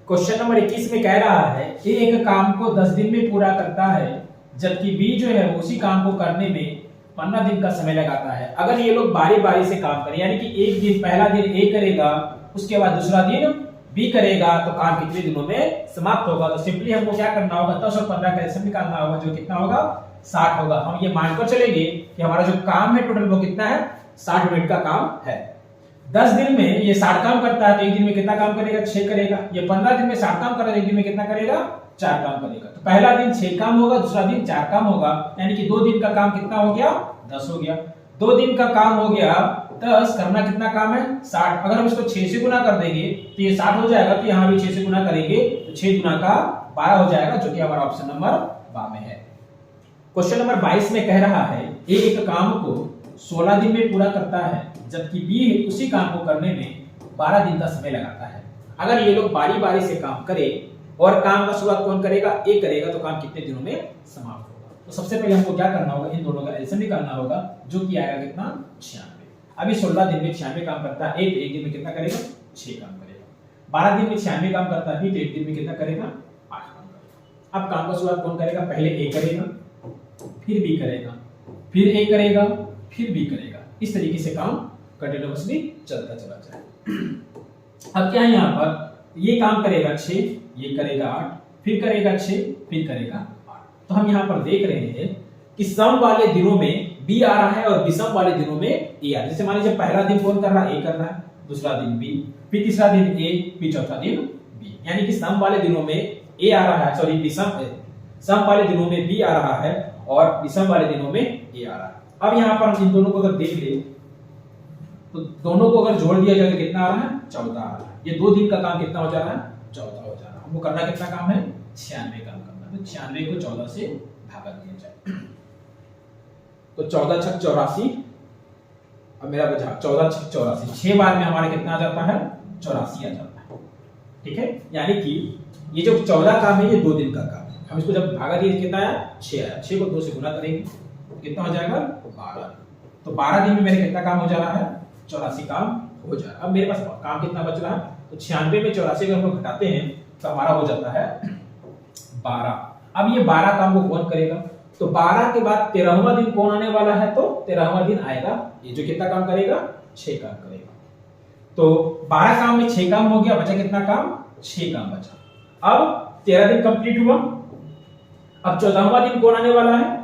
Question number 21 में कह रहा है ए एक काम को 10 दिन में पूरा करता है जबकि बी जो है उसी काम को करने में 15 दिन का समय लगाता है। अगर ये लोग बारी बारी से काम करें यानी कि एक दिन पहला दिन ए करेगा उसके बाद दूसरा दिन बी करेगा तो काम कितने दिनों में समाप्त होगा। तो सिंपली हमको क्या करना होगा 10 और 15 का एलसीएम निकालना होगा जो कितना होगा 60 होगा। हम ये मानकर चलेंगे कि हमारा जो काम है टोटल वो कितना है 60 मिनट का काम है। 10 दिन में ये 60 काम करता है तो एक दिन में कितना काम करेगा 6 करेगा। ये 15 दिन में 60 काम करेगा एक दिन में कितना करेगा 4 काम करेगा। तो पहला दिन 6 काम होगा दूसरा दिन 4 काम होगा यानी कि 2 दिन का काम कितना हो गया 10 हो गया। 2 दिन का काम हो गया 10 करना कितना काम है 60। अगर हम इसको 6 से गुना कर देंगे तो ये 60 हो जाएगा। तो यहाँ भी 6 से गुना करेंगे तो 6 गुना का 12 हो जाएगा जो कि हमारा ऑप्शन नंबर 12 में है। क्वेश्चन नंबर 22 में कह रहा है ए एक काम को 16 दिन में पूरा करता है जबकि बी उसी काम को करने में 12 दिन का समय लगाता है। अगर ये लोग बारी बारी से काम करें और काम का शुरुआत कौन करेगा ए करेगा तो काम कितने दिनों में समाप्त होगा। तो सबसे पहले हमको क्या करना होगा इन दोनों का एलसीएम निकालना होगा जो कि आएगा कितना 96। अभी 16 दिन में 96 काम करता है ए तो एक दिन में कितना करेगा 6 काम करेगा। 12 दिन में 96 काम करता है बी तो एक दिन में कितना करेगा 8 काम करेगा। अब काम का शुरुआत कौन करेगा पहले ए करेगा फिर बी करेगा फिर ए करेगा फिर बी करेगा। इस तरीके से काम कंटिन्यूअसली चलता चला जाए। अब क्या है यहाँ पर ये काम करेगा 6 ये करेगा 8 फिर करेगा 6 फिर करेगा 8। तो हम यहाँ पर देख रहे हैं कि सम वाले दिनों में बी आ रहा है और विषम वाले दिनों में ए आ रहा है। जैसे मान लीजिए पहला दिन कौन कर रहा है ए कर रहा है दूसरा दिन बी फिर तीसरा दिन ए फिर चौथा दिन बी यानी कि सम वाले दिनों में ए आ रहा है सॉरी विषम सम वाले दिनों में बी आ रहा है और विषम वाले दिनों में ए आ रहा है। अब यहाँ पर हम इन दोनों को अगर देख ले तो दोनों को अगर जोड़ दिया जाए तो कितना आ रहा है 14 आ रहा है। ये 2 दिन का काम कितना हो जा रहा है 14 हो जा रहा है। हमको करना कितना काम है 96 काम करना है। तो 96 को 14 से भागा दिया जाए तो 14 छक 84। अब मेरा बचा 14 छक 84 6 बार में हमारे कितना आ जाता है 84 आ जाता है। ठीक है यानी कि ये जो 14 काम है ये 2 दिन का काम है। हम इसको जब भागा दिए कितना आया 6 आया। 6 को 2 से गुना करेंगे कितना हो जाएगा 12। तो 12 दिन में मेरे कितना काम हो जा रहा है 84 काम हो जा रहा है। अब मेरे पास काम कितना बच रहा है तो 96 में 84 अगर हम लोग घटाते हैं तो हमारा हो जाता है 12। अब ये 12 काम को कौन करेगा तो 12 के बाद 13वां दिन कौन आने वाला है तो 13वां दिन आएगा ये जो कितना काम करेगा 6 काम करेगा। तो 12 काम में 6 काम हो गया बचा कितना काम 6 काम बचा। अब 13 दिन कंप्लीट हुआ। अब 14वां दिन कौन आने वाला है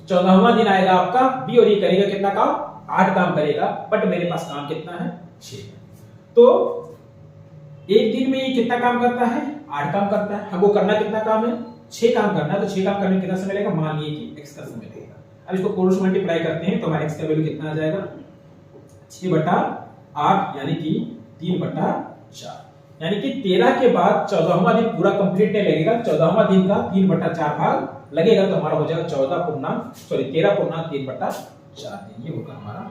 14वां दिन आएगा आपका बी और ये करेगा कितना काम 8 काम करेगा बट मेरे पास काम कितना है 6। तो एक दिन में ये कितना काम करता है 8 काम करता है। हमको करना कितना काम है 6 काम करना है। तो 6 काम करने में कितना समय लगेगा मान लीजिए कि x का समय लगेगा। अब इसको क्रॉस मल्टीप्लाई करते हैं तो हमारा x का वैल्यू कितना आ जाएगा 6/8 यानी कि 3/4 यानी कि 13 के बाद 14वां दिन पूरा कंप्लीट नहीं लगेगा। 14वां दिन का 3/4 भाग लगेगा तो हमारा हो जाएगा 13 पूर्णांक 3/4 दिन। ये होगा हमारा